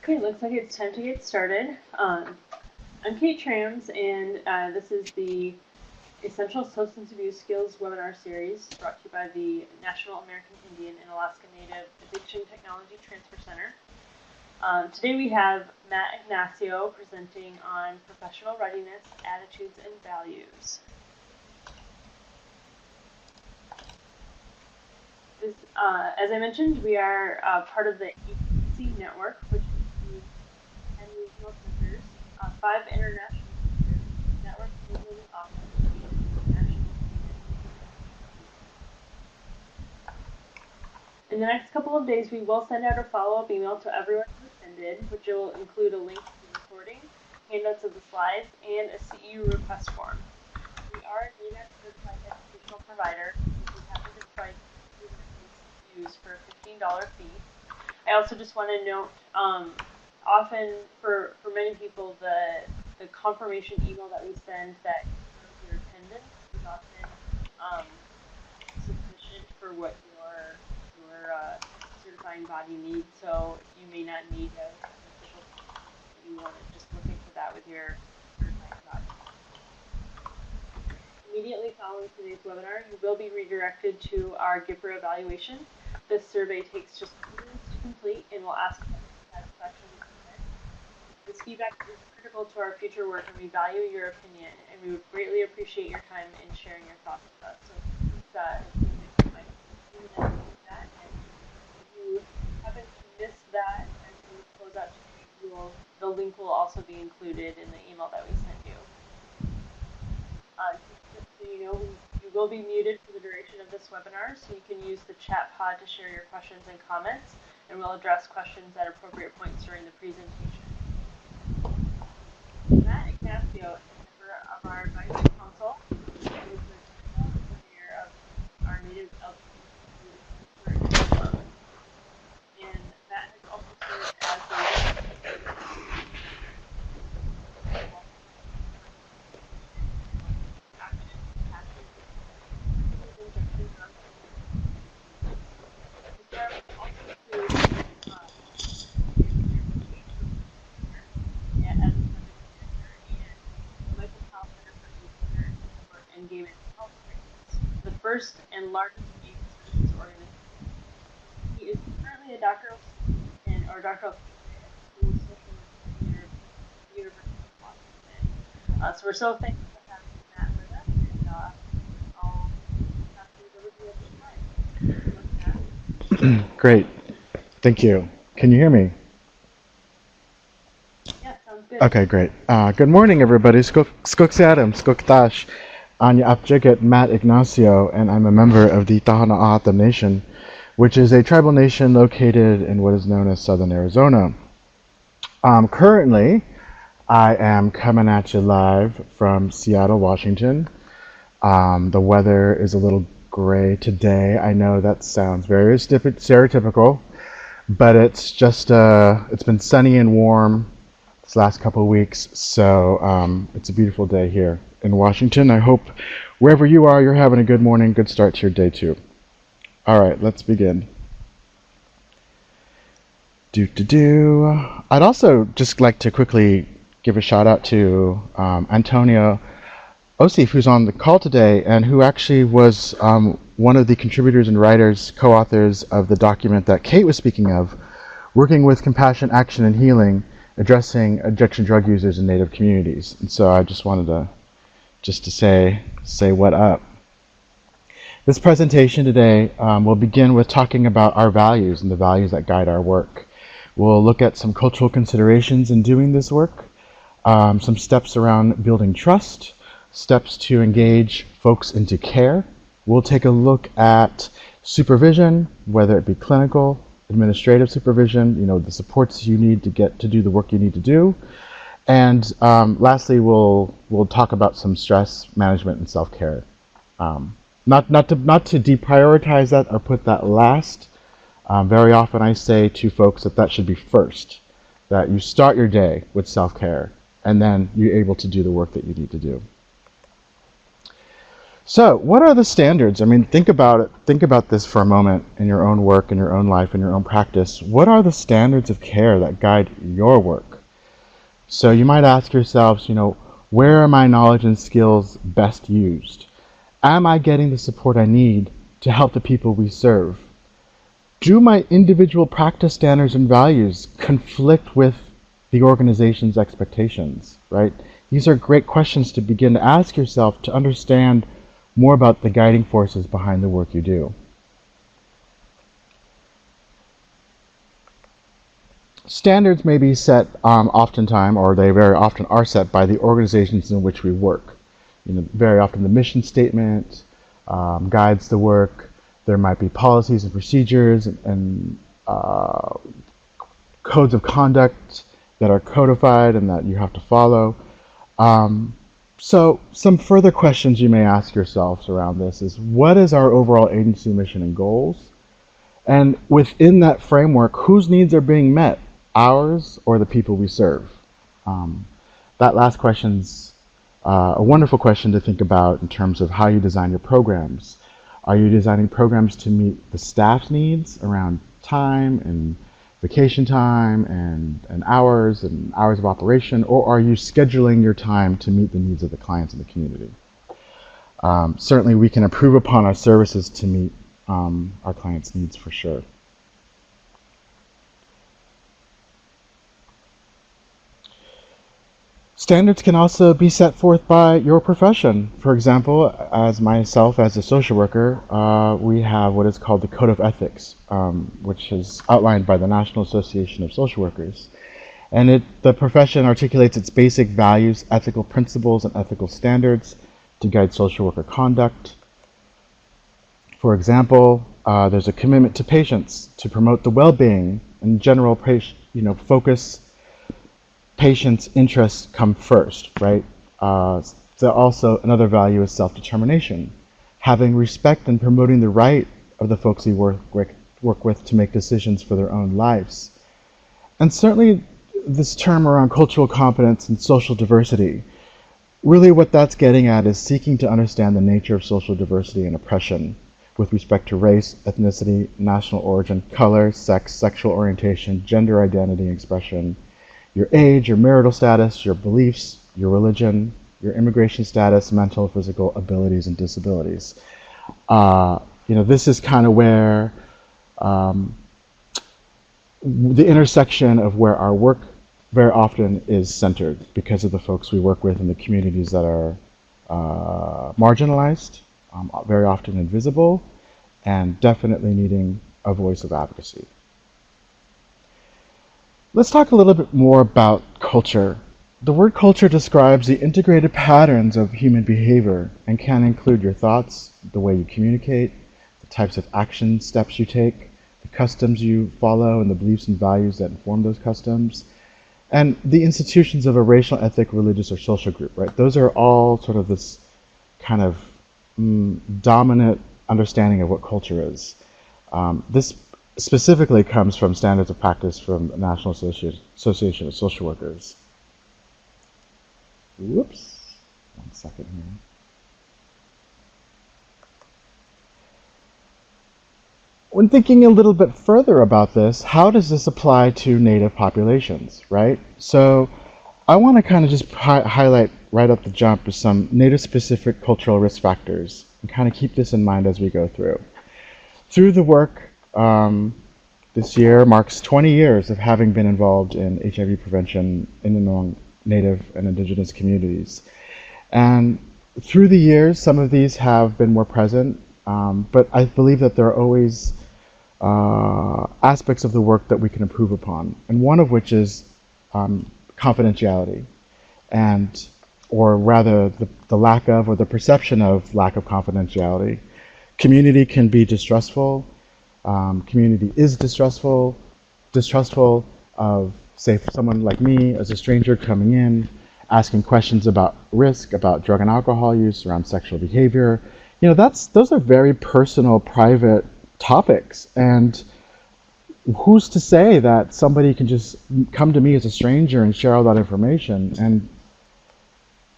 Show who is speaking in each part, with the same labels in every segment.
Speaker 1: Okay, looks like it's time to get started. I'm Kate Trams, and this is the Essential Substance Abuse Skills webinar series brought to you by the National American Indian and Alaska Native Addiction Technology Transfer Center. Today we have Matt Ignacio presenting on professional readiness, attitudes, and values. As I mentioned, we are part of the EPC network, which includes 10 regional centers, 5 international centers, network regionally office, and national. In the next couple of days, we will send out a follow-up email to everyone who attended, which will include a link to the recording, handouts of the slides, and a CEU request form. We are a NANET certified educational provider, and we happen to provide CEUs for a $15 fee. I also just want to note, often for many people, the confirmation email that we send that confirms your attendance is often sufficient for what your certifying body needs. So you may not need an official. You want to just look into that with your certifying body. Immediately following today's webinar, you will be redirected to our GIPRA evaluation. This survey takes just 2 minutes to complete and will ask satisfaction with content. This feedback is critical to our future work, and we value your opinion, and we would greatly appreciate your time in sharing your thoughts with us. So please, if you happen to miss that as we close out today, the link will also be included in the email that we sent you. Just so you know, you will be muted for the duration of this webinar, so you can use the chat pod to share your questions and comments, and we'll address questions at appropriate points during the presentation. Matt Ignacio is a member of our advisory council and is the engineer of our Native LGBT club. And Matt has also served as the the first and largest AIDS services organization. He is currently a doctoral student or doctoral student at the University of Washington. So we're so thankful for having Matt with us, and I'll pass things over to you at this time.
Speaker 2: Great, thank you. Can you hear me?
Speaker 1: Yeah, sounds good.
Speaker 2: Okay, great. Good morning, everybody. Skuksadam, Skuktash. Anya Apjigat, Matt Ignacio, and I'm a member of the Tahanaata Nation, which is a tribal nation located in what is known as Southern Arizona. Currently, I am coming at you live from Seattle, Washington. The weather is a little gray today. I know that sounds very stereotypical, but it's just, it's been sunny and warm this last couple of weeks, so it's a beautiful day here in Washington. I hope wherever you are, you're having a good morning, good start to your day too. All right, let's begin. I'd also just like to quickly give a shout out to Antonio Osif, who's on the call today, and who actually was one of the contributors and writers, co-authors of the document that Kate was speaking of, working with compassion, action, and healing, addressing addiction drug users in Native communities. And so I just wanted to say what up. This presentation today will begin with talking about our values and the values that guide our work. We'll look at some cultural considerations in doing this work, some steps around building trust, steps to engage folks into care. We'll take a look at supervision, whether it be clinical, administrative supervision, the supports you need to get to do the work you need to do. And lastly, we'll talk about some stress management and self-care. Not to deprioritize that or put that last. Very often I say to folks that should be first, that you start your day with self-care, and then you're able to do the work that you need to do. So, what are the standards? I mean, think about it. Think about this for a moment in your own work, in your own life, in your own practice. What are the standards of care that guide your work? So, you might ask yourselves, where are my knowledge and skills best used? Am I getting the support I need to help the people we serve? Do my individual practice standards and values conflict with the organization's expectations, right? These are great questions to begin to ask yourself to understand more about the guiding forces behind the work you do. Standards may be set oftentimes, or they very often are set by the organizations in which we work. Very often the mission statement guides the work. There might be policies and procedures and codes of conduct that are codified and that you have to follow. So some further questions you may ask yourselves around this is, what is our overall agency mission and goals? And within that framework, whose needs are being met, ours or the people we serve? That last question's a wonderful question to think about in terms of how you design your programs. Are you designing programs to meet the staff's needs around time and vacation time and hours of operation, or are you scheduling your time to meet the needs of the clients in the community? Certainly we can improve upon our services to meet our clients' needs for sure. Standards can also be set forth by your profession. For example, as myself as a social worker, we have what is called the Code of Ethics, which is outlined by the National Association of Social Workers. And the profession articulates its basic values, ethical principles, and ethical standards to guide social worker conduct. For example, there's a commitment to patients to promote the well-being and general focus. Patients' interests come first, right? So also another value is self-determination, having respect and promoting the right of the folks we work with to make decisions for their own lives. And certainly this term around cultural competence and social diversity, really what that's getting at is seeking to understand the nature of social diversity and oppression with respect to race, ethnicity, national origin, color, sex, sexual orientation, gender identity and expression, your age, your marital status, your beliefs, your religion, your immigration status, mental, physical abilities, and disabilities. This is kind of where the intersection of where our work very often is centered because of the folks we work with in the communities that are marginalized, very often invisible, and definitely needing a voice of advocacy. Let's talk a little bit more about culture. The word culture describes the integrated patterns of human behavior and can include your thoughts, the way you communicate, the types of action steps you take, the customs you follow, and the beliefs and values that inform those customs, and the institutions of a racial, ethnic, religious, or social group, right? Those are all sort of this kind of dominant understanding of what culture is. This specifically comes from standards of practice from the National Association of Social Workers. Whoops, 1 second here. When thinking a little bit further about this, how does this apply to Native populations, right? So I want to kind of just highlight right up the jump some Native-specific cultural risk factors and kind of keep this in mind as we go through. Through the work, this year marks 20 years of having been involved in HIV prevention in and among Native and Indigenous communities. And through the years, some of these have been more present, but I believe that there are always aspects of the work that we can improve upon, and one of which is confidentiality, or rather the lack of, or the perception of lack of confidentiality. Community can be distrustful. Community is distrustful of, say, someone like me as a stranger coming in, asking questions about risk, about drug and alcohol use, around sexual behavior. Those are very personal, private topics, and who's to say that somebody can just come to me as a stranger and share all that information? And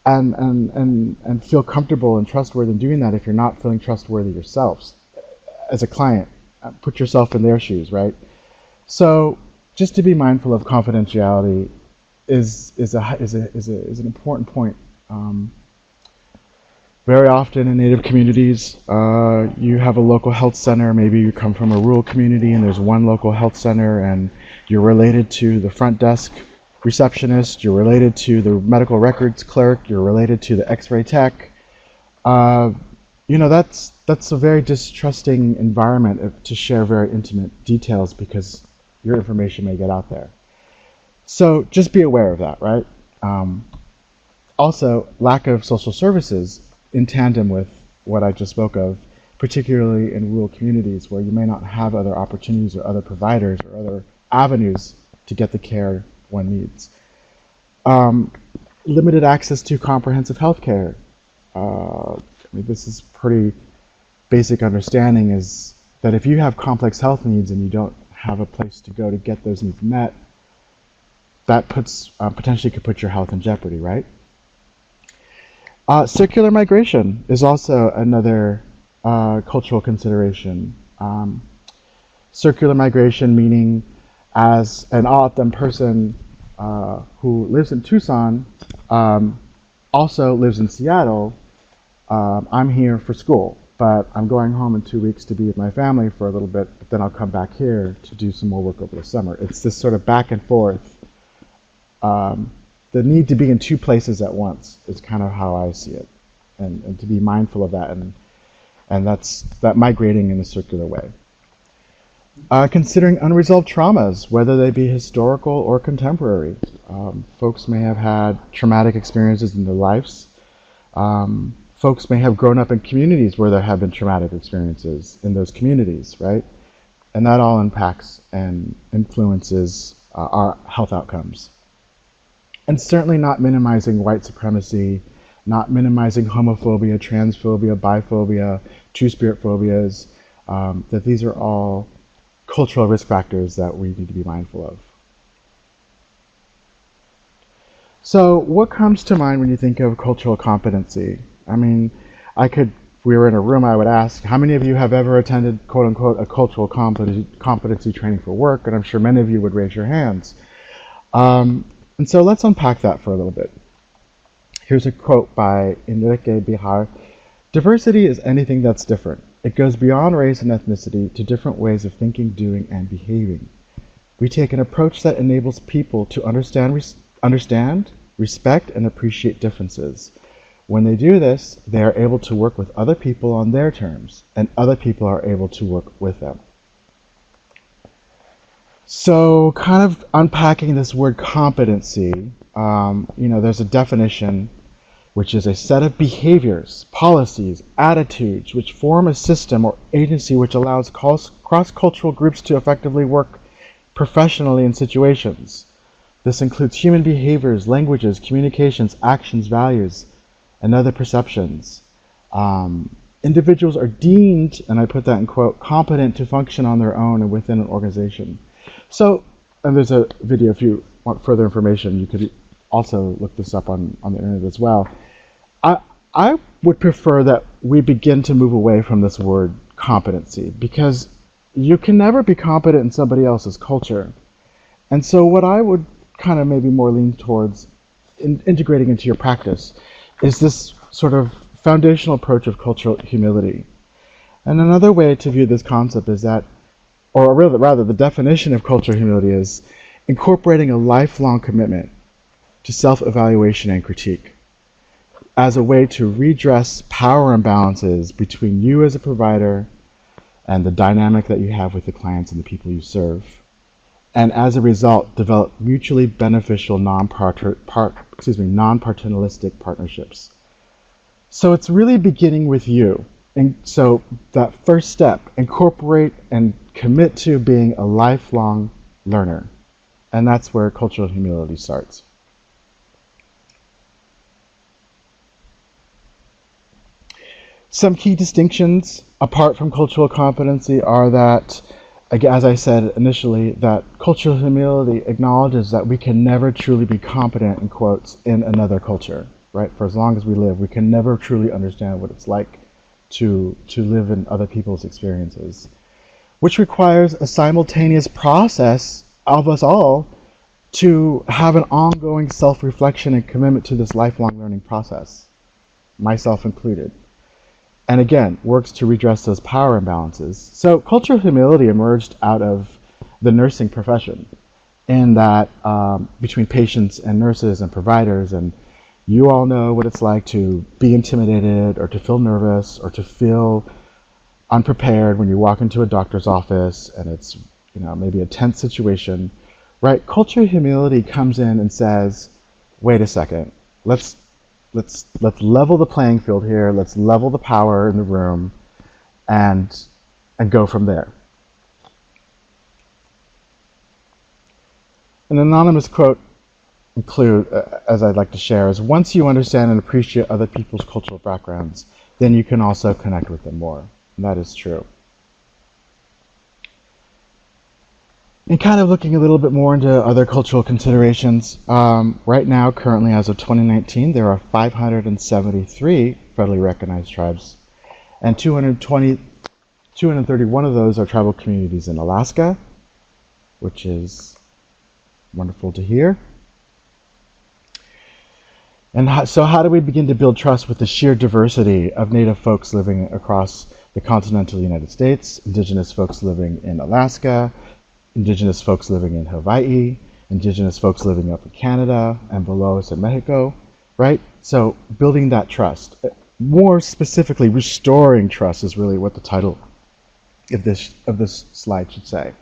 Speaker 2: and feel comfortable and trustworthy in doing that if you're not feeling trustworthy yourselves as a client. Put yourself in their shoes, right? So just to be mindful of confidentiality is an important point. Very often in Native communities, you have a local health center. Maybe you come from a rural community and there's one local health center, and you're related to the front desk receptionist, you're related to the medical records clerk, you're related to the x-ray tech. That's a very distrusting environment to share very intimate details because your information may get out there. So just be aware of that, right? Also, lack of social services in tandem with what I just spoke of, particularly in rural communities where you may not have other opportunities or other providers or other avenues to get the care one needs. Limited access to comprehensive health care. This is pretty basic understanding, is that if you have complex health needs and you don't have a place to go to get those needs met, that potentially could put your health in jeopardy, right? Circular migration is also another cultural consideration. Circular migration meaning, as an O'odham person who lives in Tucson, also lives in Seattle, I'm here for school, but I'm going home in 2 weeks to be with my family for a little bit, but then I'll come back here to do some more work over the summer. It's this sort of back and forth. The need to be in two places at once is kind of how I see it, and to be mindful of that, and that's that migrating in a circular way. Considering unresolved traumas, whether they be historical or contemporary. Folks may have had traumatic experiences in their lives. Folks may have grown up in communities where there have been traumatic experiences in those communities, right? And that all impacts and influences our health outcomes. And certainly not minimizing white supremacy, not minimizing homophobia, transphobia, biphobia, two-spirit phobias, that these are all cultural risk factors that we need to be mindful of. So what comes to mind when you think of cultural competency? I mean, if we were in a room, I would ask, how many of you have ever attended, quote unquote, a cultural competency training for work? And I'm sure many of you would raise your hands. And so let's unpack that for a little bit. Here's a quote by Enrique Bihar. Diversity is anything that's different. It goes beyond race and ethnicity to different ways of thinking, doing, and behaving. We take an approach that enables people to understand, respect, and appreciate differences. When they do this, they are able to work with other people on their terms, and other people are able to work with them. So kind of unpacking this word competency, there's a definition, which is a set of behaviors, policies, attitudes, which form a system or agency which allows cross-cultural groups to effectively work professionally in situations. This includes human behaviors, languages, communications, actions, values, and other perceptions. Individuals are deemed, and I put that in quote, competent to function on their own and within an organization. So, and there's a video, if you want further information, you could also look this up on the internet as well. I would prefer that we begin to move away from this word competency, because you can never be competent in somebody else's culture. And so what I would kind of maybe more lean towards integrating into your practice is this sort of foundational approach of cultural humility. And another way to view this concept is that, or rather the definition of cultural humility is incorporating a lifelong commitment to self-evaluation and critique as a way to redress power imbalances between you as a provider and the dynamic that you have with the clients and the people you serve. And as a result, develop mutually beneficial non-paternalistic partnerships. So it's really beginning with you. And so that first step, incorporate and commit to being a lifelong learner. And that's where cultural humility starts. Some key distinctions apart from cultural competency are that, as I said initially, that cultural humility acknowledges that we can never truly be competent, in quotes, in another culture. right? For as long as we live, we can never truly understand what it's like to live in other people's experiences, which requires a simultaneous process of us all to have an ongoing self-reflection and commitment to this lifelong learning process, myself included. And again, works to redress those power imbalances. So cultural humility emerged out of the nursing profession, in that between patients and nurses and providers, and you all know what it's like to be intimidated or to feel nervous or to feel unprepared when you walk into a doctor's office and it's maybe a tense situation, right? Cultural humility comes in and says, wait a second, let's level the playing field here, let's level the power in the room and go from there. An anonymous quote as I'd like to share, is once you understand and appreciate other people's cultural backgrounds, then you can also connect with them more. And that is true. And kind of looking a little bit more into other cultural considerations, right now, currently as of 2019, there are 573 federally recognized tribes, and 231 of those are tribal communities in Alaska, which is wonderful to hear. And so how do we begin to build trust with the sheer diversity of Native folks living across the continental United States, Indigenous folks living in Alaska, Indigenous folks living in Hawaii, Indigenous folks living up in Canada, and below us in Mexico, right? So building that trust. More specifically, restoring trust is really what the title of this slide should say.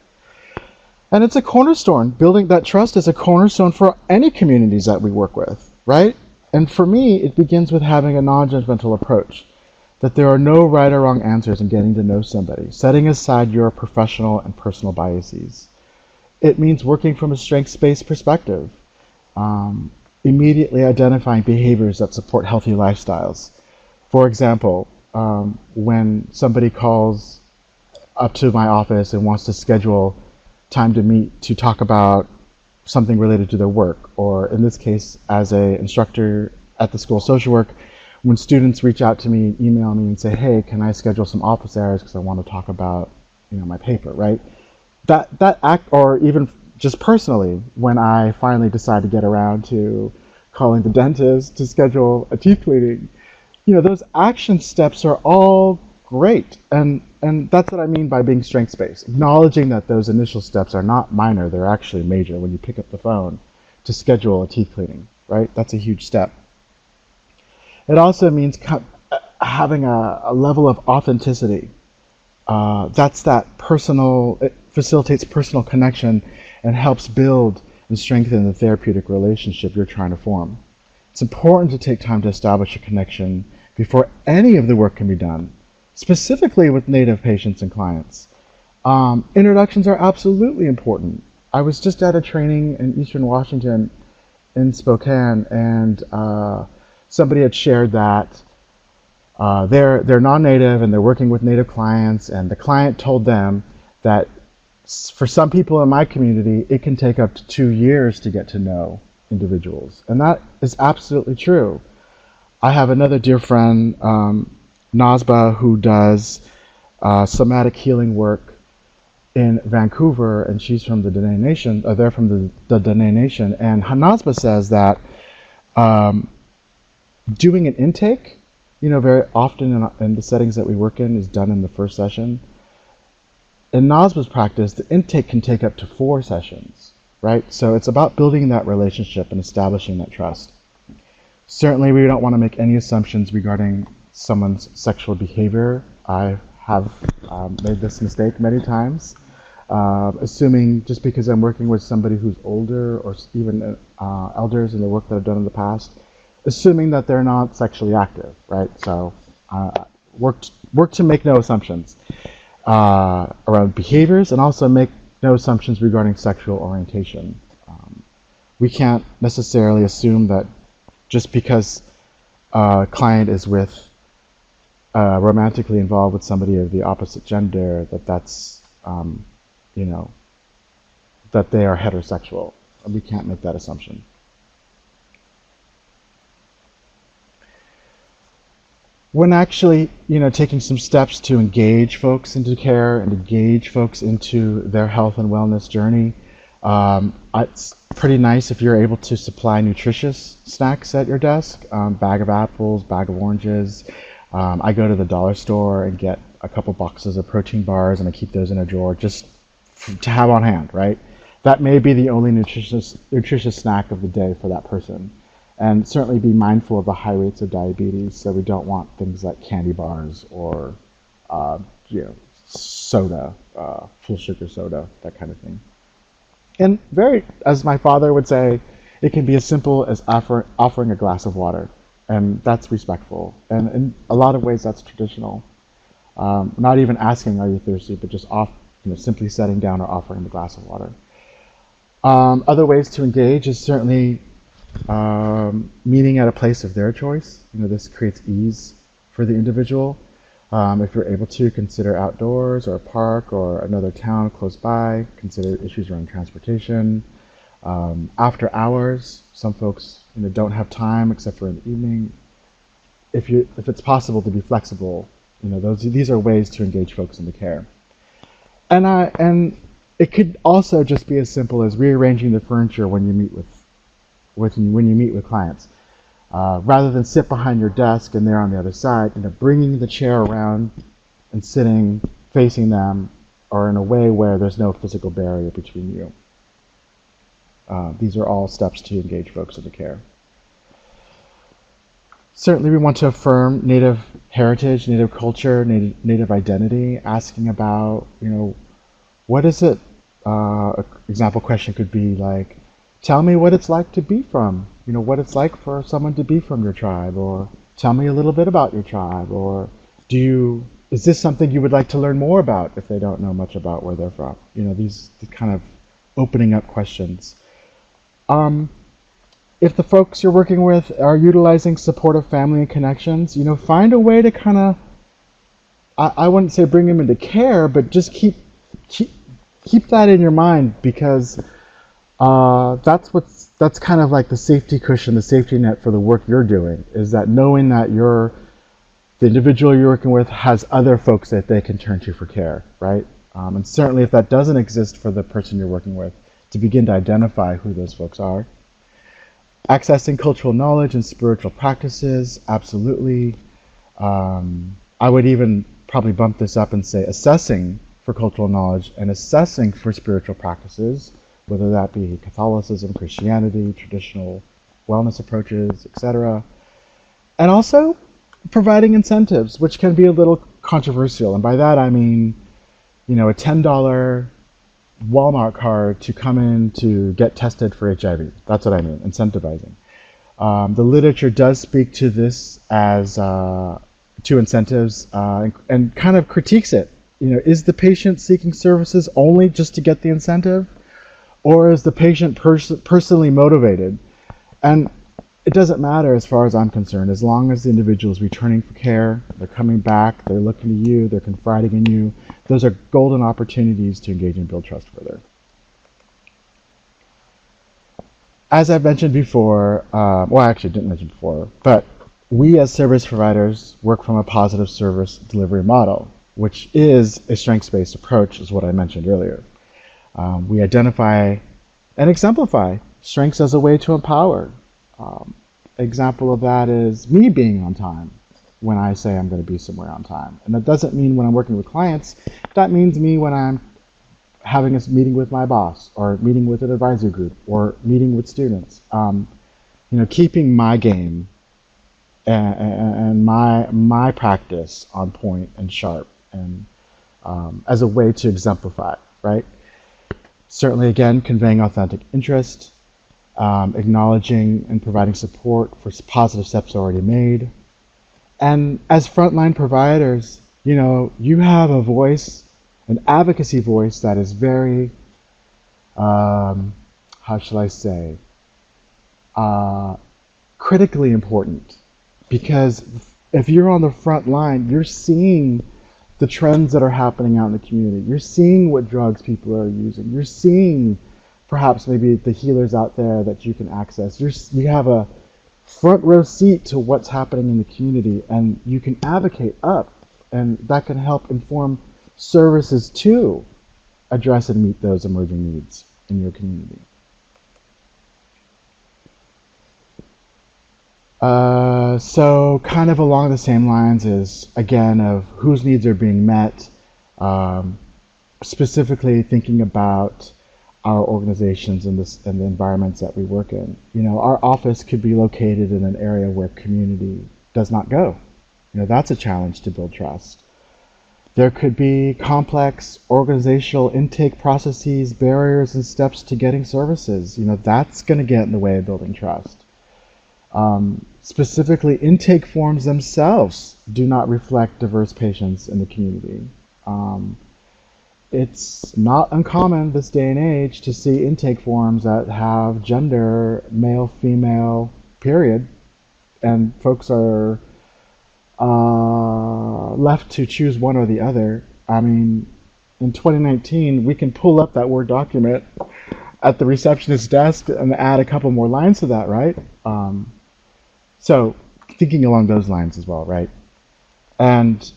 Speaker 2: And it's a cornerstone. Building that trust is a cornerstone for any communities that we work with, right? And for me, it begins with having a non-judgmental approach, that there are no right or wrong answers in getting to know somebody, setting aside your professional and personal biases. It means working from a strengths-based perspective, immediately identifying behaviors that support healthy lifestyles. For example, when somebody calls up to my office and wants to schedule time to meet to talk about something related to their work, or in this case, as an instructor at the School of Social Work, when students reach out to me, email me and say, hey, can I schedule some office hours because I want to talk about my paper, right? That act, or even just personally, when I finally decide to get around to calling the dentist to schedule a teeth cleaning, those action steps are all great. And that's what I mean by being strengths-based, acknowledging that those initial steps are not minor, they're actually major when you pick up the phone to schedule a teeth cleaning, right? That's a huge step. It also means having a level of authenticity. That's that personal, it facilitates personal connection and helps build and strengthen the therapeutic relationship you're trying to form. It's important to take time to establish a connection before any of the work can be done, specifically with Native patients and clients. Introductions are absolutely important. I was just at a training in Eastern Washington in Spokane, and somebody had shared that they're non-Native and they're working with Native clients, and the client told them that for some people in my community, it can take up to 2 years to get to know individuals. And that is absolutely true. I have another dear friend, Nazba, who does somatic healing work in Vancouver, and she's from the Dene Nation, they're from the Dene Nation, and Nazba says that doing an intake, very often in the settings that we work in, is done in the first session. In Nazba's practice, the intake can take up to 4 sessions, right? So it's about building that relationship and establishing that trust. Certainly, we don't want to make any assumptions regarding someone's sexual behavior. I have made this mistake many times, assuming just because I'm working with somebody who's older or even elders in the work that I've done in the past, assuming that they're not sexually active, right? So work to make no assumptions around behaviors, and also make no assumptions regarding sexual orientation. We can't necessarily assume that just because a client is romantically involved with somebody of the opposite gender, that's that they are heterosexual. We can't make that assumption. when actually, taking some steps to engage folks into care and engage folks into their health and wellness journey, it's pretty nice if you're able to supply nutritious snacks at your desk, bag of apples, bag of oranges. I go to the dollar store and get a couple boxes of protein bars, and I keep those in a drawer just to have on hand, right? That may be the only nutritious snack of the day for that person. And certainly be mindful of the high rates of diabetes, so we don't want things like candy bars or soda, full sugar soda, that kind of thing. And as my father would say, it can be as simple as offering a glass of water, and that's respectful. And in a lot of ways, that's traditional. Not even asking, "Are you thirsty?" but just simply setting down or offering the glass of water. Other ways to engage is certainly meeting at a place of their choice. This creates ease for the individual. If you're able to, consider outdoors or a park or another town close by. Consider issues around transportation. After hours, some folks don't have time except for in the evening. If it's possible to be flexible, these are ways to engage folks in the care. And it could also just be as simple as rearranging the furniture when you meet with clients. Rather than sit behind your desk and they're on the other side, bringing the chair around and sitting facing them, or in a way where there's no physical barrier between you. These are all steps to engage folks in the care. Certainly we want to affirm Native heritage, Native culture, Native identity, asking about, what is it? Example question could be like, tell me what it's like to be from, what it's like for someone to be from your tribe, or tell me a little bit about your tribe, or is this something you would like to learn more about if they don't know much about where they're from? These kind of opening up questions. If the folks you're working with are utilizing supportive family and connections, find a way to kind of, I wouldn't say bring them into care, but just keep that in your mind, because that's kind of like the safety cushion, the safety net for the work you're doing, is that knowing that the individual you're working with has other folks that they can turn to for care, right? And certainly if that doesn't exist for the person you're working with, to begin to identify who those folks are. Accessing cultural knowledge and spiritual practices, absolutely. I would even probably bump this up and say assessing for cultural knowledge and assessing for spiritual practices, whether that be Catholicism, Christianity, traditional wellness approaches, etc. And also providing incentives, which can be a little controversial. And by that I mean, a $10 Walmart card to come in to get tested for HIV. That's what I mean, incentivizing. The literature does speak to this as to incentives and kind of critiques it. Is the patient seeking services only just to get the incentive, or is the patient personally motivated? And it doesn't matter as far as I'm concerned, as long as the individual is returning for care, they're coming back, they're looking to you, they're confiding in you. Those are golden opportunities to engage and build trust further. As I've mentioned before, well, I actually didn't mention before, but we as service providers work from a positive service delivery model, which is a strengths-based approach, is what I mentioned earlier. We identify and exemplify strengths as a way to empower. Example of that is me being on time when I say I'm going to be somewhere on time. And that doesn't mean when I'm working with clients, that means me when I'm having a meeting with my boss, or meeting with an advisory group, or meeting with students. Keeping my game and my practice on point and sharp, and as a way to exemplify, right? Certainly, again, conveying authentic interest, acknowledging and providing support for positive steps already made. And as frontline providers, you have a voice, an advocacy voice that is very, how shall I say, critically important. Because if you're on the front line, you're seeing the trends that are happening out in the community. You're seeing what drugs people are using. You're seeing perhaps maybe the healers out there that you can access. You have a front row seat to what's happening in the community, and you can advocate up, and that can help inform services to address and meet those emerging needs in your community. So kind of along the same lines is, again, of whose needs are being met, specifically thinking about our organizations and the environments that we work in. You know, our office could be located in an area where community does not go. You know, that's a challenge to build trust. There could be complex organizational intake processes, barriers, and steps to getting services. You know, that's going to get in the way of building trust. Specifically, intake forms themselves do not reflect diverse patients in the community. It's not uncommon this day and age to see intake forms that have gender, male, female, period, and folks are left to choose one or the other. I mean, in 2019, we can pull up that Word document at the receptionist's desk and add a couple more lines to that, right? So thinking along those lines as well, right? And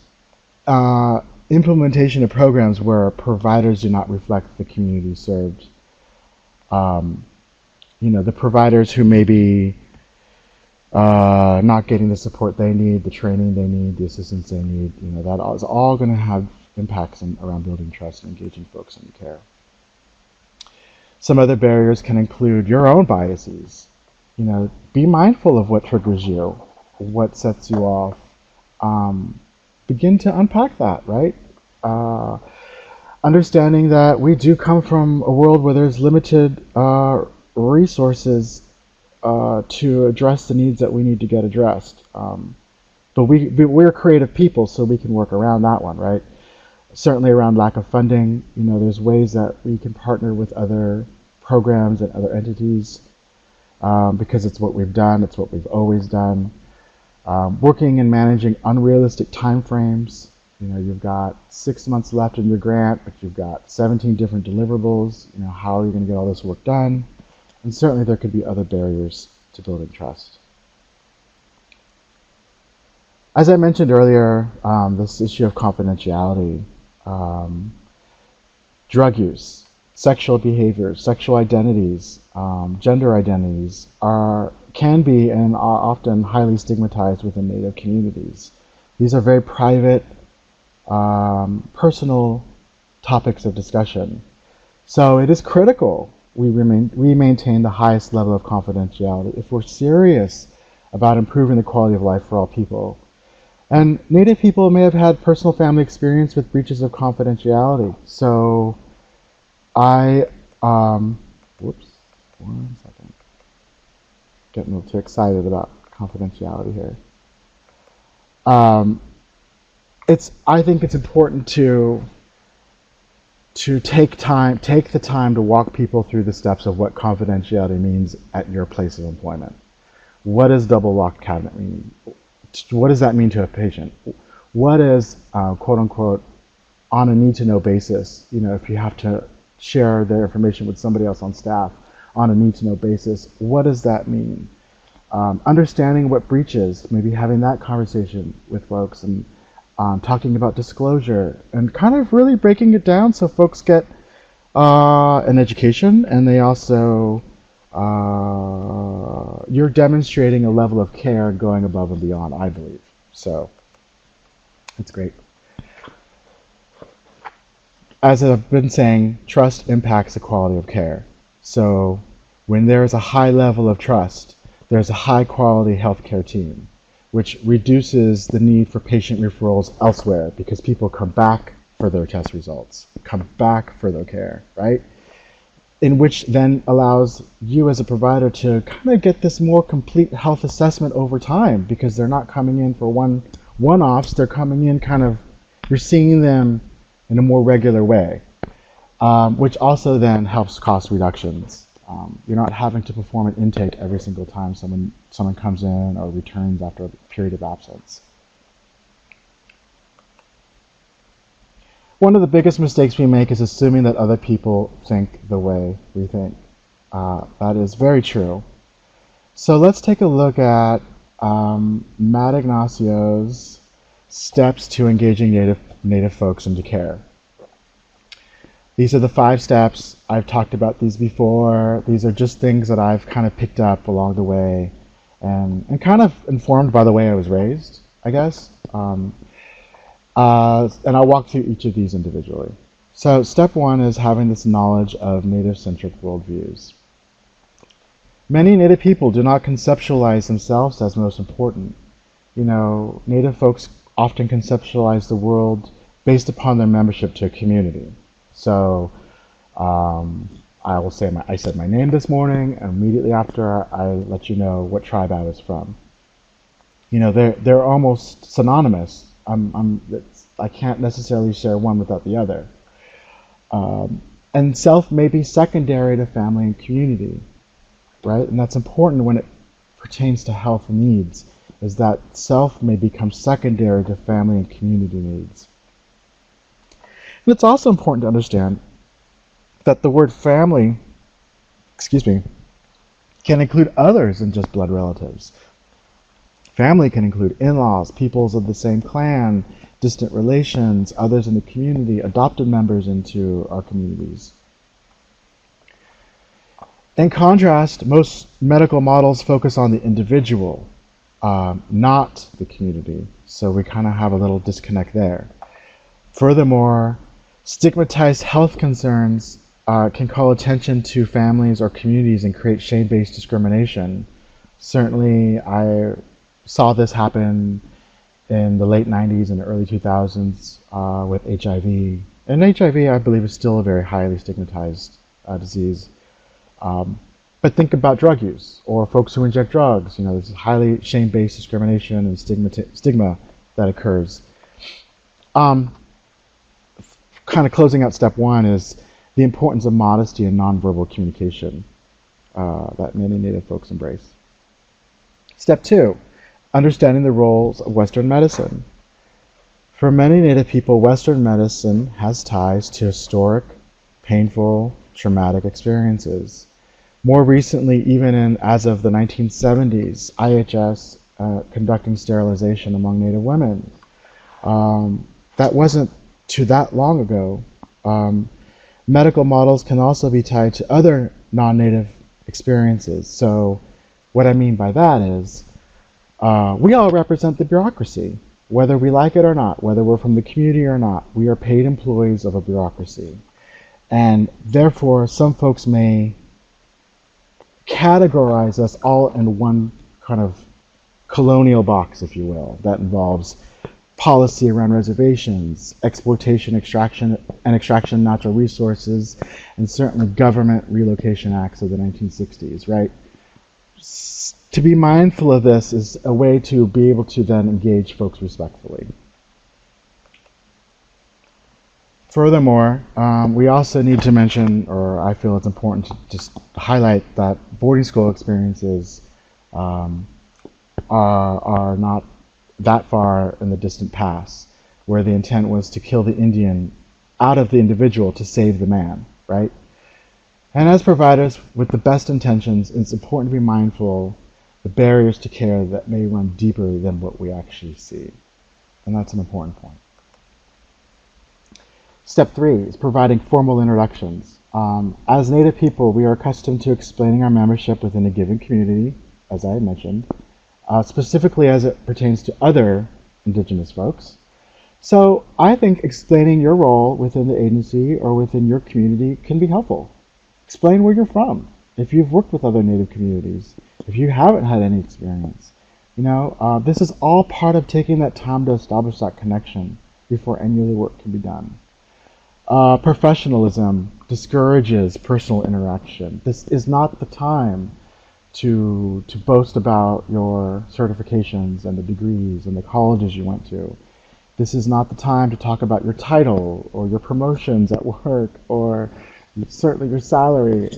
Speaker 2: implementation of programs where providers do not reflect the community served. You know, the providers who may be not getting the support they need, the training they need, the assistance they need, you know, that is all going to have impacts around building trust and engaging folks in care. Some other barriers can include your own biases. You know, be mindful of what triggers you, what sets you off. Begin to unpack that, right? Understanding that we do come from a world where there's limited resources to address the needs that we need to get addressed. But we're creative people, so we can work around that one, right? Certainly around lack of funding, you know, there's ways that we can partner with other programs and other entities, because it's what we've done, it's what we've always done. Working and managing unrealistic timeframes. You know, you've got 6 months left in your grant, but you've got 17 different deliverables. You know, how are you going to get all this work done? And certainly there could be other barriers to building trust. As I mentioned earlier, this issue of confidentiality, drug use, sexual behaviors, sexual identities, gender identities can be and are often highly stigmatized within Native communities. These are very private, personal topics of discussion. So it is critical we maintain the highest level of confidentiality if we're serious about improving the quality of life for all people. And Native people may have had personal family experience with breaches of confidentiality. So whoops, 1 second. Getting a little too excited about confidentiality here. I think it's important to take the time to walk people through the steps of what confidentiality means at your place of employment. What does double locked cabinet mean? What does that mean to a patient? What is, quote unquote, on a need to know basis? You know, if you have to share their information with somebody else on staff on a need to know basis, what does that mean? Understanding what breach is, maybe having that conversation with folks, and talking about disclosure, and kind of really breaking it down so folks get an education, and they also, you're demonstrating a level of care going above and beyond, I believe. So it's great. As I've been saying, trust impacts the quality of care. So when there is a high level of trust, there's a high quality healthcare team, which reduces the need for patient referrals elsewhere because people come back for their test results, come back for their care, right? In which then allows you as a provider to kind of get this more complete health assessment over time, because they're not coming in for one-offs, they're coming in kind of, you're seeing them in a more regular way, which also then helps cost reductions. You're not having to perform an intake every single time someone comes in or returns after a period of absence. One of the biggest mistakes we make is assuming that other people think the way we think. That is very true. So let's take a look at Matt Ignacio's steps to engaging Native folks into care. These are the 5 steps. I've talked about these before. These are just things that I've kind of picked up along the way and kind of informed by the way I was raised, I guess. And I'll walk through each of these individually. So step 1 is having this knowledge of Native-centric worldviews. Many Native people do not conceptualize themselves as most important. Native folks often conceptualize the world based upon their membership to a community. So I will say I said my name this morning, and immediately after I let you know what tribe I was from. They're almost synonymous. I can't necessarily share one without the other. And self may be secondary to family and community, right? And that's important when it pertains to health needs, is that self may become secondary to family and community needs. And it's also important to understand that the word family, can include others than just blood relatives. Family can include in-laws, peoples of the same clan, distant relations, others in the community, adopted members into our communities. In contrast, most medical models focus on the individual, not the community. So we kind of have a little disconnect there. Furthermore, stigmatized health concerns can call attention to families or communities and create shame-based discrimination. Certainly, I saw this happen in the late 90s and early 2000s with HIV. And HIV, I believe, is still a very highly stigmatized disease. But think about drug use or folks who inject drugs. There's highly shame-based discrimination and stigma that occurs. Kind of closing out step 1 is the importance of modesty and nonverbal communication that many Native folks embrace. Step 2, understanding the roles of Western medicine. For many Native people, Western medicine has ties to historic, painful, traumatic experiences. More recently, even as of the 1970s, IHS conducting sterilization among Native women. That wasn't too that long ago. Medical models can also be tied to other non-Native experiences. So what I mean by that is we all represent the bureaucracy, whether we like it or not, whether we're from the community or not. We are paid employees of a bureaucracy. And therefore, some folks may categorize us all in one kind of colonial box, if you will, that involves policy around reservations, exploitation, extraction of natural resources, and certainly government relocation acts of the 1960s, right? To be mindful of this is a way to be able to then engage folks respectfully. Furthermore, we also need to mention, or I feel it's important to just highlight that boarding school experiences are not that far in the distant past, where the intent was to kill the Indian out of the individual to save the man, right? And as providers with the best intentions, it's important to be mindful the barriers to care that may run deeper than what we actually see. And that's an important point. Step 3 is providing formal introductions. As Native people, we are accustomed to explaining our membership within a given community, as I had mentioned, specifically as it pertains to other Indigenous folks. So I think explaining your role within the agency or within your community can be helpful. Explain where you're from, if you've worked with other Native communities, if you haven't had any experience. This is all part of taking that time to establish that connection before any other work can be done. Professionalism discourages personal interaction. This is not the time to boast about your certifications and the degrees and the colleges you went to. This is not the time to talk about your title or your promotions at work or certainly your salary.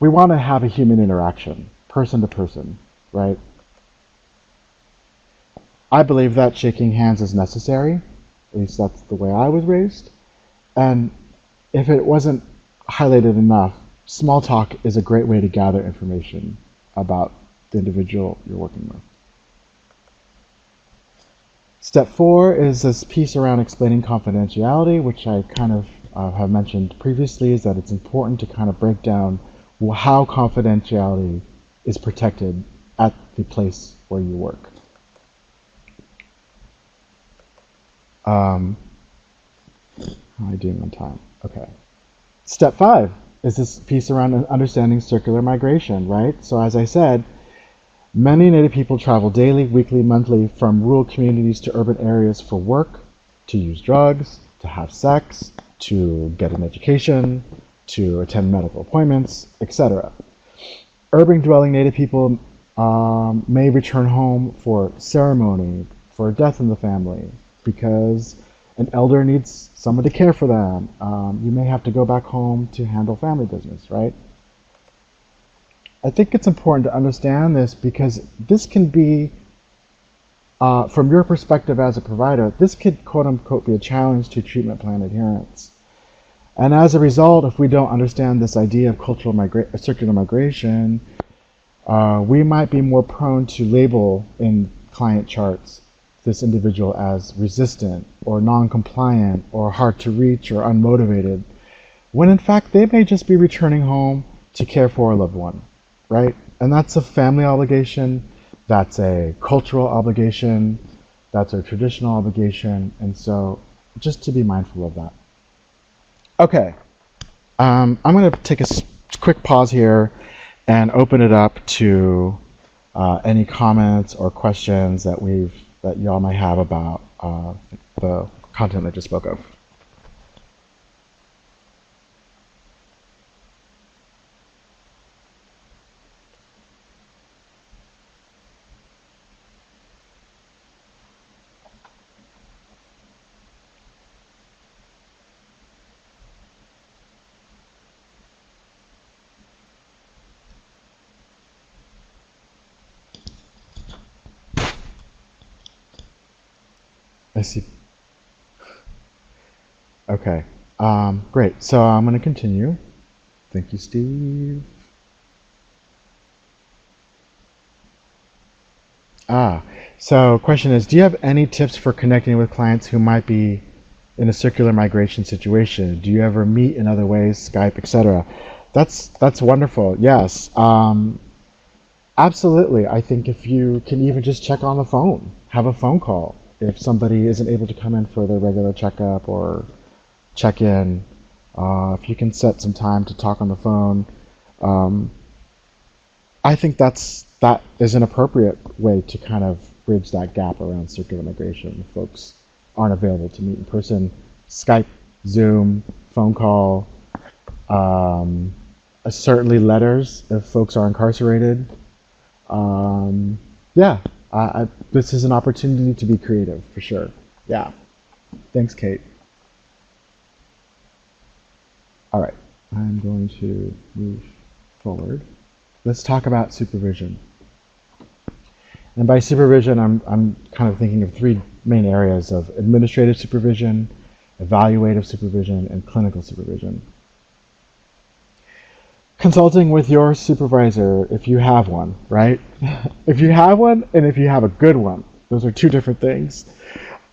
Speaker 2: We want to have a human interaction, person to person, right? I believe that shaking hands is necessary. At least that's the way I was raised. And if it wasn't highlighted enough, small talk is a great way to gather information about the individual you're working with. Step 4 is this piece around explaining confidentiality, which I kind of have mentioned previously, is that it's important to kind of break down how confidentiality is protected at the place where you work. How am I doing on time? Okay. Step 5 is this piece around understanding circular migration, right? So as I said, many Native people travel daily, weekly, monthly from rural communities to urban areas for work, to use drugs, to have sex, to get an education, to attend medical appointments, etc. Urban dwelling Native people may return home for ceremony, for a death in the family, because an elder needs someone to care for them. You may have to go back home to handle family business, right? I think it's important to understand this because this can be, from your perspective as a provider, this could quote unquote be a challenge to treatment plan adherence. And as a result, if we don't understand this idea of circular migration, we might be more prone to label in client charts this individual as resistant or non-compliant or hard to reach or unmotivated, when in fact they may just be returning home to care for a loved one, right? And that's a family obligation, that's a cultural obligation, that's a traditional obligation, and so just to be mindful of that. Okay, I'm going to take a quick pause here and open it up to any comments or questions that y'all might have about the content I just spoke of. I see. Okay, great. So I'm going to continue. Thank you, Steve. So question is, do you have any tips for connecting with clients who might be in a circular migration situation? Do you ever meet in other ways, Skype, etc.? That's wonderful. Yes, absolutely. I think if you can even just check on the phone, have a phone call. If somebody isn't able to come in for their regular checkup or check-in, if you can set some time to talk on the phone, I think that is an appropriate way to kind of bridge that gap around circular migration. If folks aren't available to meet in person, Skype, Zoom, phone call, certainly letters if folks are incarcerated. Yeah, this is an opportunity to be creative for sure. Yeah. Thanks, Kate. All right, I'm going to move forward. Let's talk about supervision. And by supervision, I'm kind of thinking of three main areas of administrative supervision, evaluative supervision, and clinical supervision. Consulting with your supervisor, if you have one, right? If you have one, and if you have a good one, those are two different things.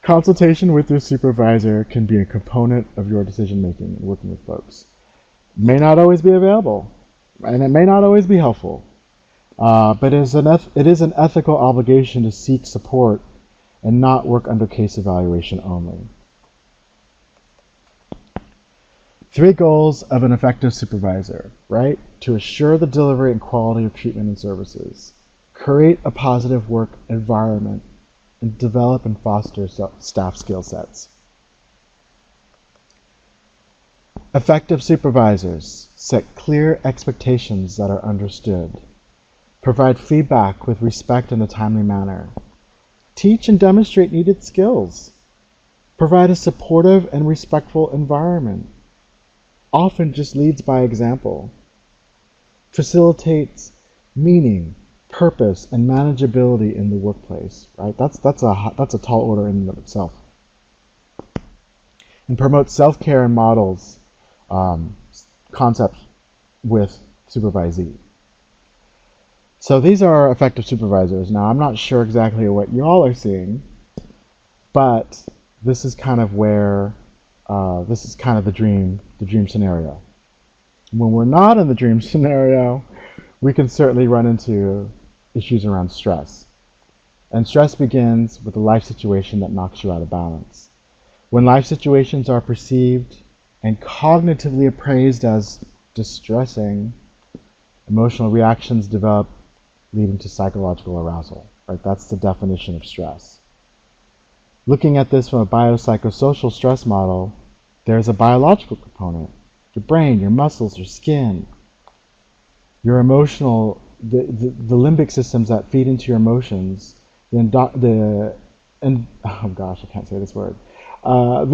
Speaker 2: Consultation with your supervisor can be a component of your decision making and working with folks. It may not always be available, and it may not always be helpful, but it is an ethical obligation to seek support and not work under case evaluation only. 3 goals of an effective supervisor, right? To assure the delivery and quality of treatment and services, create a positive work environment, and develop and foster staff skill sets. Effective supervisors set clear expectations that are understood, provide feedback with respect in a timely manner, teach and demonstrate needed skills, provide a supportive and respectful environment, often just leads by example, facilitates meaning, purpose, and manageability in the workplace, right? That's a tall order in and of itself. And promotes self-care and models concepts with supervisee. So these are effective supervisors. Now, I'm not sure exactly what you all are seeing, but this is kind of where, this is kind of the dream scenario. When we're not in the dream scenario, we can certainly run into issues around stress. And stress begins with a life situation that knocks you out of balance. When life situations are perceived and cognitively appraised as distressing, emotional reactions develop, leading to psychological arousal. Right? That's the definition of stress. Looking at this from a biopsychosocial stress model, there's a biological component. Your brain, your muscles, your skin, your emotional, the limbic systems that feed into your emotions, and oh gosh, I can't say this word. I'm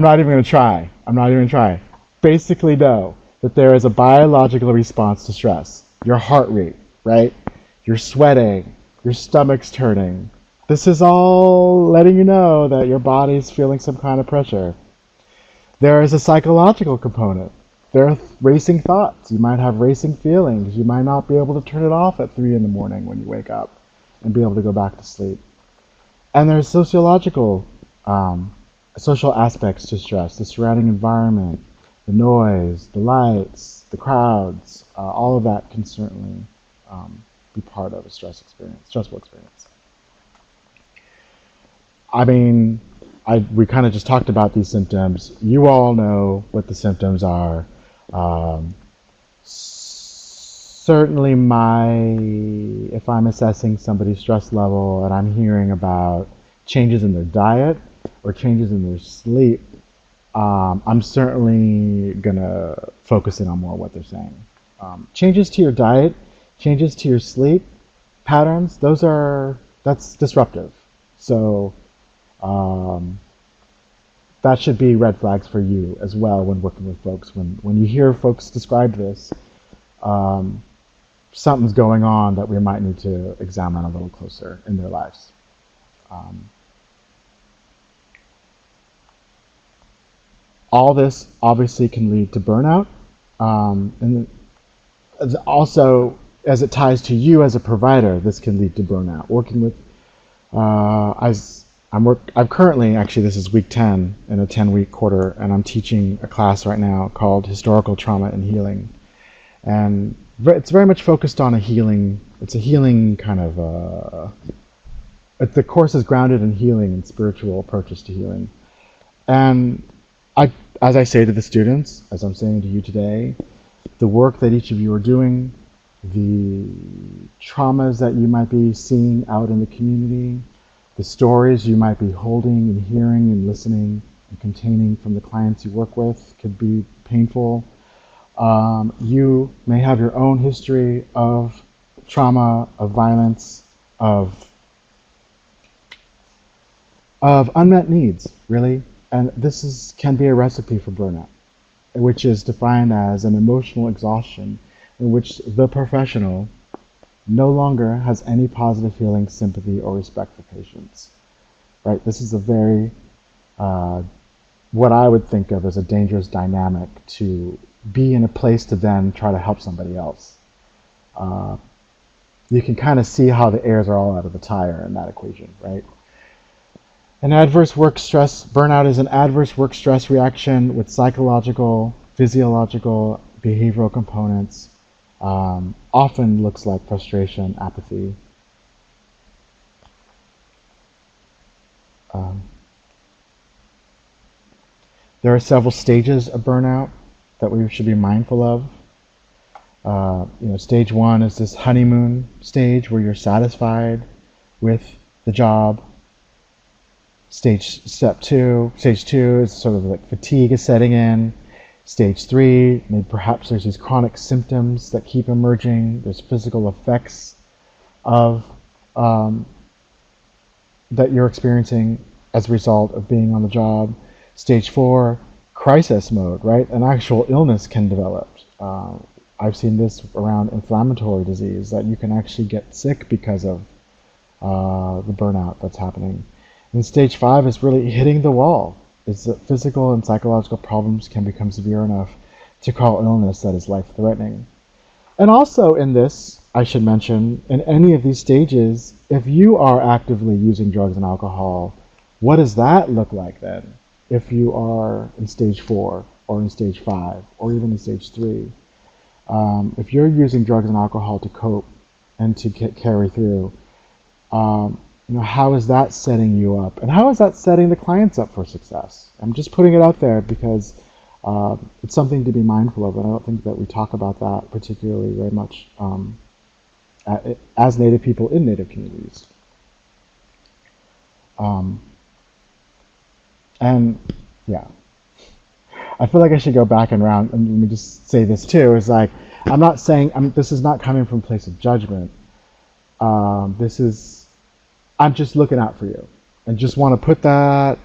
Speaker 2: not even going to try. Basically know that there is a biological response to stress. Your heart rate, right? You're sweating, your stomach's turning. This is all letting you know that your body's feeling some kind of pressure. There is a psychological component. There are racing thoughts. You might have racing feelings. You might not be able to turn it off at 3 in the morning when you wake up and be able to go back to sleep. And there's sociological, social aspects to stress, the surrounding environment, the noise, the lights, the crowds, all of that can certainly be part of a stressful experience. I mean, we kind of just talked about these symptoms. You all know what the symptoms are. Certainly if I'm assessing somebody's stress level and I'm hearing about changes in their diet or changes in their sleep, I'm certainly going to focus in on more what they're saying. Changes to your diet, changes to your sleep patterns, that's disruptive. So that should be red flags for you as well when working with folks. When you hear folks describe this, something's going on that we might need to examine a little closer in their lives. All this obviously can lead to burnout, and also as it ties to you as a provider, this can lead to burnout. Working with, I'm currently, actually this is week 10 in a 10-week quarter, and I'm teaching a class right now called Historical Trauma and Healing. And it's very much focused on it's a healing kind of, the course is grounded in healing and spiritual approaches to healing. And as I say to the students, as I'm saying to you today, the work that each of you are doing, the traumas that you might be seeing out in the community, the stories you might be holding and hearing and listening and containing from the clients you work with could be painful. You may have your own history of trauma, of violence, of unmet needs, really. And this can be a recipe for burnout, which is defined as an emotional exhaustion in which the professional no longer has any positive feeling, sympathy, or respect for patients. Right? This is a very, what I would think of as a dangerous dynamic to be in a place to then try to help somebody else. You can kind of see how the airs are all out of the tire in that equation, right? An adverse work stress, burnout is an adverse work stress reaction with psychological, physiological, behavioral components. Often looks like frustration, apathy. There are several stages of burnout that we should be mindful of. Stage 1 is this honeymoon stage where you're satisfied with the job. Stage 2 is sort of like fatigue is setting in. Stage 3, maybe perhaps there's these chronic symptoms that keep emerging. There's physical effects of that you're experiencing as a result of being on the job. Stage 4, crisis mode, right? An actual illness can develop. I've seen this around inflammatory disease, that you can actually get sick because of the burnout that's happening. And stage 5 is really hitting the wall. Is that physical and psychological problems can become severe enough to call illness that is life-threatening. And also in this, I should mention, in any of these stages, if you are actively using drugs and alcohol, what does that look like then? If you are in stage 4 or in stage 5 or even in stage 3, if you're using drugs and alcohol to cope and to carry through, how is that setting you up? And how is that setting the clients up for success? I'm just putting it out there because it's something to be mindful of, and I don't think that we talk about that particularly very much as Native people in Native communities. And yeah, I feel like I should go back and round, and let me just say this too, is like, I'm not saying, this is not coming from a place of judgment. I'm just looking out for you, and just want to put that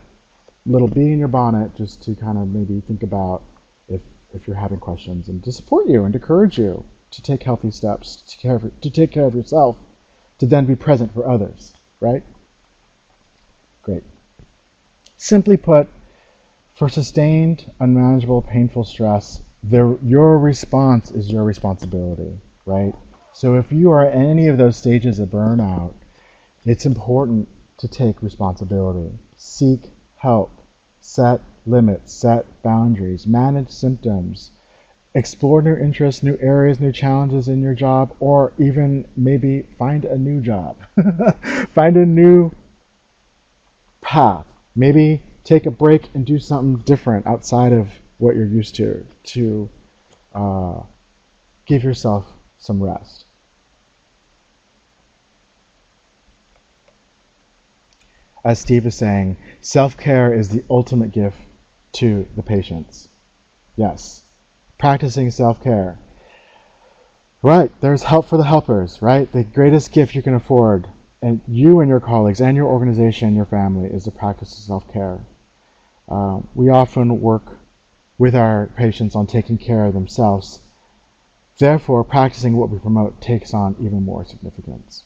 Speaker 2: little bee in your bonnet just to kind of maybe think about if you're having questions, and to support you and encourage you to take healthy steps, to take care of yourself, to then be present for others, right? Great. Simply put, for sustained, unmanageable, painful stress, your response is your responsibility, right? So if you are in any of those stages of burnout, it's important to take responsibility. Seek help. Set limits. Set boundaries. Manage symptoms. Explore new interests, new areas, new challenges in your job, or even maybe find a new job. Find a new path. Maybe take a break and do something different outside of what you're used to give yourself some rest. As Steve is saying, self-care is the ultimate gift to the patients. Yes, practicing self-care. Right, there's help for the helpers, right? The greatest gift you can afford, and you and your colleagues and your organization and your family, is the practice of self-care. We often work with our patients on taking care of themselves. Therefore, practicing what we promote takes on even more significance.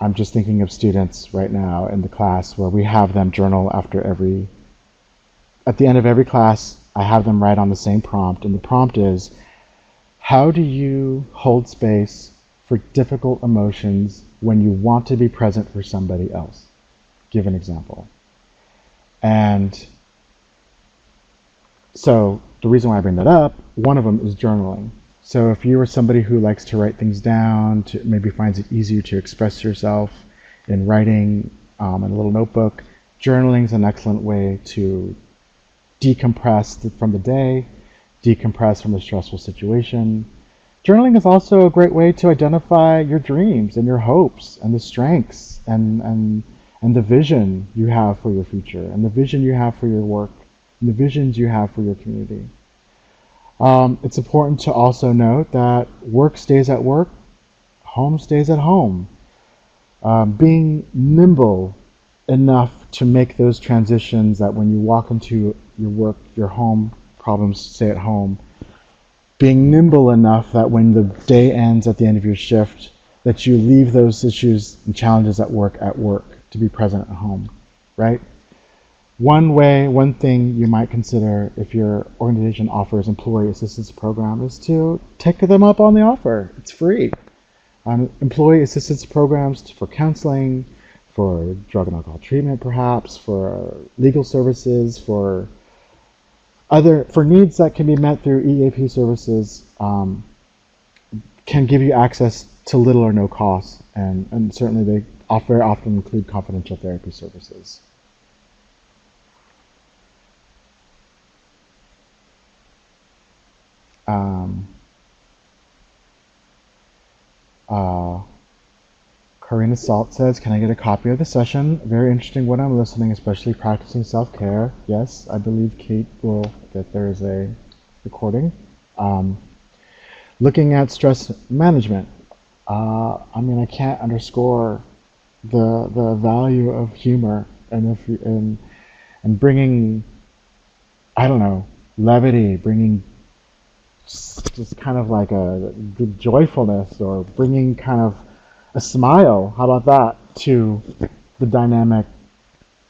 Speaker 2: I'm just thinking of students right now in the class where we have them journal at the end of every class. I have them write on the same prompt, and the prompt is, how do you hold space for difficult emotions when you want to be present for somebody else? Give an example. And so the reason why I bring that up, one of them is journaling. So if you are somebody who likes to write things down, maybe finds it easier to express yourself in writing in a little notebook, journaling is an excellent way to decompress from the day, decompress from a stressful situation. Journaling is also a great way to identify your dreams and your hopes and the strengths and the vision you have for your future, and the vision you have for your work, and the visions you have for your community. It's important to also note that work stays at work, home stays at home. Being nimble enough to make those transitions that when you walk into your work, your home, problems stay at home. Being nimble enough that when the day ends at the end of your shift, that you leave those issues and challenges at work to be present at home, right? One thing you might consider if your organization offers employee assistance program is to take them up on the offer. It's free. Employee assistance programs for counseling, for drug and alcohol treatment perhaps, for legal services, for needs that can be met through EAP services, can give you access to little or no cost, and certainly they very often include confidential therapy services. Karina Salt says, can I get a copy of the session? Very interesting what I'm listening, especially practicing self-care. Yes, I believe Kate will get there is a recording. Looking at stress management. I can't underscore the value of humor and bringing, levity, bringing just kind of like a good joyfulness, or bringing kind of a smile, how about that, to the dynamic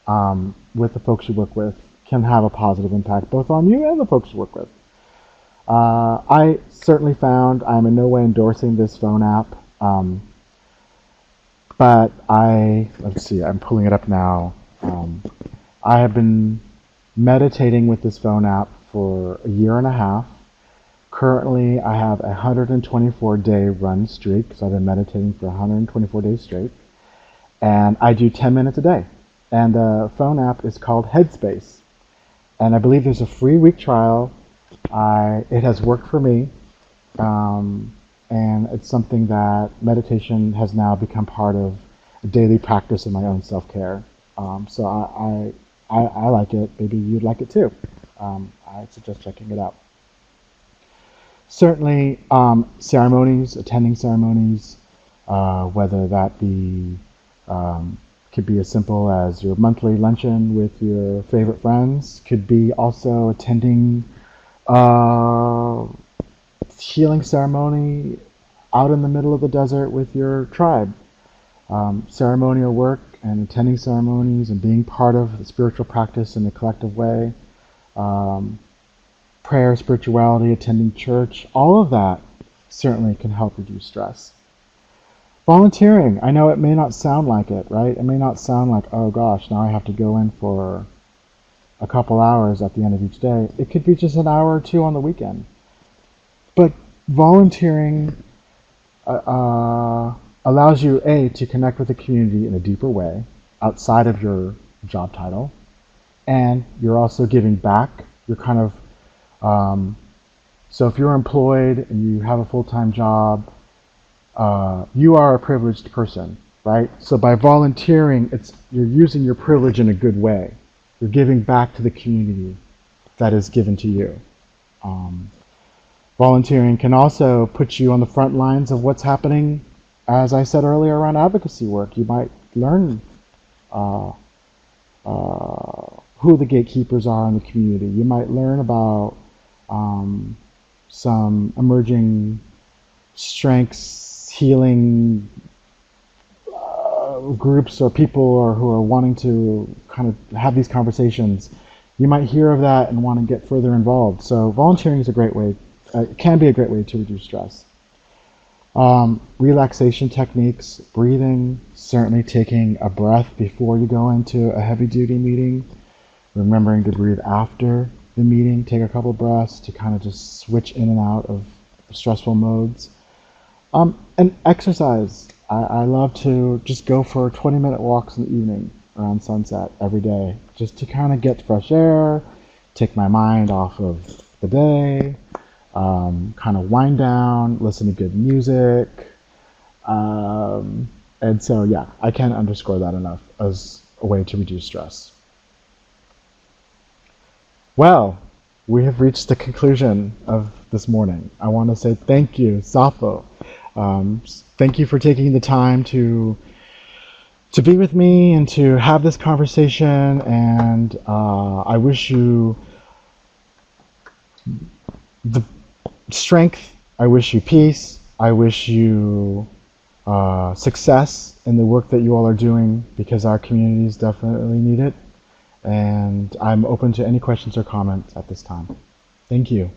Speaker 2: with the folks you work with can have a positive impact both on you and the folks you work with. I certainly found I'm in no way endorsing this phone app, but let's see, I'm pulling it up now. I have been meditating with this phone app for a year and a half. Currently, I have a 124-day run streak, so I've been meditating for 124 days straight. And I do 10 minutes a day. And the phone app is called Headspace. And I believe there's a free week trial. It has worked for me. And it's something that meditation has now become part of a daily practice in my own self-care. So I like it. Maybe you'd like it too. I suggest checking it out. Certainly, attending ceremonies, whether that be could be as simple as your monthly luncheon with your favorite friends, could be also attending healing ceremony out in the middle of the desert with your tribe. Ceremonial work and attending ceremonies and being part of the spiritual practice in a collective way. Prayer, spirituality, attending church, all of that certainly can help reduce stress. Volunteering, I know it may not sound like it, right? It may not sound like, oh gosh, now I have to go in for a couple hours at the end of each day. It could be just an hour or two on the weekend. But volunteering allows you, A, to connect with the community in a deeper way outside of your job title, and you're also giving back. You're kind of so if you're employed and you have a full-time job, you are a privileged person, right? So by volunteering, you're using your privilege in a good way. You're giving back to the community that is given to you. Volunteering can also put you on the front lines of what's happening, as I said earlier, around advocacy work. You might learn who the gatekeepers are in the community. You might learn about some emerging strengths, healing groups or people who are wanting to kind of have these conversations. You might hear of that and want to get further involved. So volunteering is a great way, can be a great way to reduce stress. Relaxation techniques, breathing, certainly taking a breath before you go into a heavy-duty meeting, remembering to breathe after the meeting, take a couple breaths to kind of just switch in and out of stressful modes. And exercise. I love to just go for 20-minute walks in the evening around sunset every day, just to kind of get fresh air, take my mind off of the day, kind of wind down, listen to good music. And so, yeah, I can't underscore that enough as a way to reduce stress. Well, we have reached the conclusion of this morning. I want to say thank you, Sappho. Thank you for taking the time to be with me and to have this conversation. And I wish you the strength. I wish you peace. I wish you success in the work that you all are doing, because our communities definitely need it. And I'm open to any questions or comments at this time. Thank you.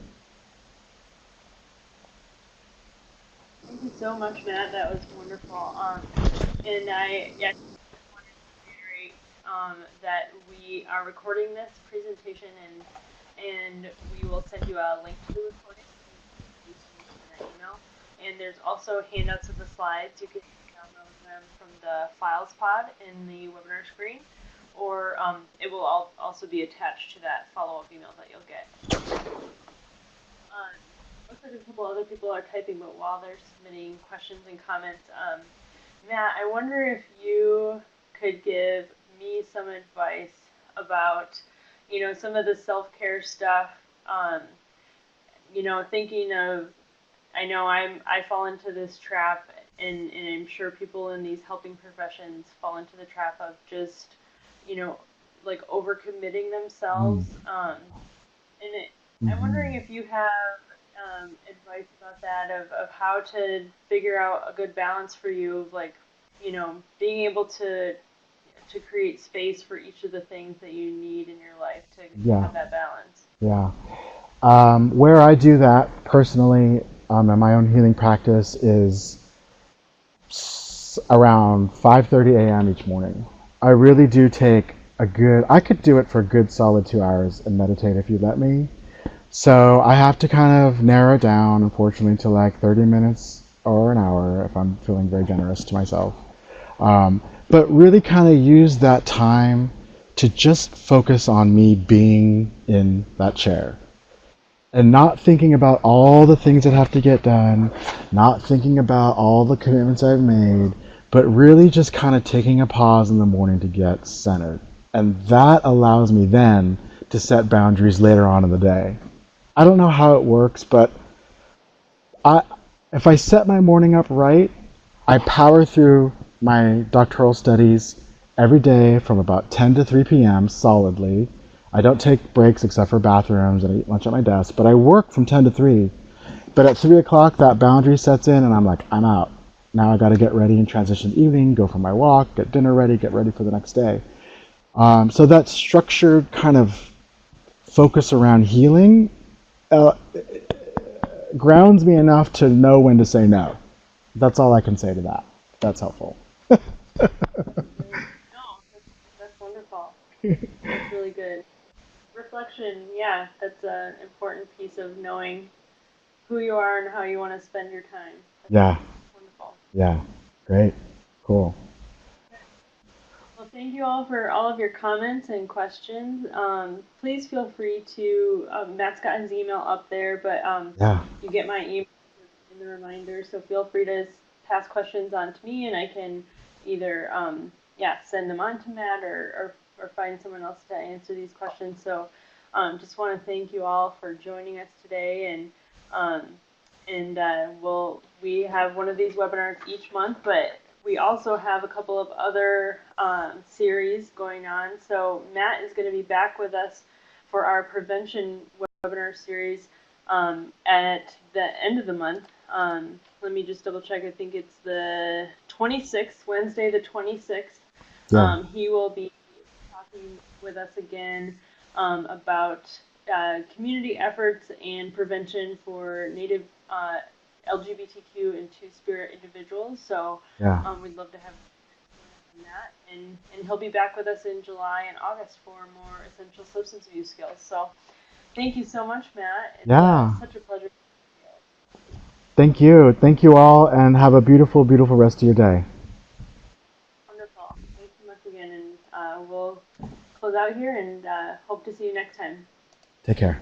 Speaker 1: Thank you so much, Matt. That was wonderful. And I just wanted to reiterate that we are recording this presentation, and we will send you a link to the recording in that email. And there's also handouts of the slides. You can download them from the files pod in the webinar screen, or it will also be attached to that follow-up email that you'll get. Looks like a couple other people are typing, but while they're submitting questions and comments, Matt, I wonder if you could give me some advice about, some of the self-care stuff. Thinking of, I know I fall into this trap, and I'm sure people in these helping professions fall into the trap of just, like overcommitting themselves. I'm wondering if you have advice about that, of how to figure out a good balance for you of, like, being able to to create space for each of the things that you need in your life to
Speaker 2: Yeah.
Speaker 1: have that balance.
Speaker 2: Yeah. Where I do that personally in my own healing practice is around 5:30 a.m. each morning. I really do take I could do it for a good solid 2 hours and meditate if you let me. So I have to kind of narrow it down, unfortunately, to like 30 minutes or an hour if I'm feeling very generous to myself. But really kind of use that time to just focus on me being in that chair and not thinking about all the things that have to get done, not thinking about all the commitments I've made, but really just kind of taking a pause in the morning to get centered. And that allows me then to set boundaries later on in the day. I don't know how it works, but I, if I set my morning up right, I power through my doctoral studies every day from about 10 to 3 p.m. solidly. I don't take breaks except for bathrooms and I eat lunch at my desk, but I work from 10 to 3. But at 3 o'clock, that boundary sets in and I'm like, I'm out. Now I got to get ready and transition the evening, go for my walk, get dinner ready, get ready for the next day. So that structured kind of focus around healing uh, grounds me enough to know when to say no. That's all I can say to that. That's helpful.
Speaker 1: No, that's wonderful. That's really good. Reflection, yeah, that's an important piece of knowing who you are and how you want to spend your time. That's
Speaker 2: Yeah,
Speaker 1: wonderful.
Speaker 2: yeah. Great. Cool.
Speaker 1: Well, thank you all for all of your comments and questions. Please feel free to, Matt's got his email up there, but
Speaker 2: Yeah.
Speaker 1: you get my email in the reminder, so feel free to pass questions on to me and I can either, send them on to Matt or find someone else to answer these questions. So just want to thank you all for joining us today we have one of these webinars each month, but we also have a couple of other series going on. So Matt is going to be back with us for our prevention webinar series at the end of the month. Let me just double check. I think it's the 26th, Wednesday the 26th.
Speaker 2: Yeah.
Speaker 1: He will be talking with us again about community efforts and prevention for Native LGBTQ and Two-Spirit individuals. So
Speaker 2: Yeah.
Speaker 1: we'd love to have on that. And he'll be back with us in July and August for more essential substance abuse skills. So thank you so much, Matt. It's
Speaker 2: Yeah.
Speaker 1: such a pleasure.
Speaker 2: Thank you. Thank you all, and have a beautiful, beautiful rest of your day.
Speaker 1: Wonderful. Thanks so much again. And we'll close out here and hope to see you next time.
Speaker 2: Take care.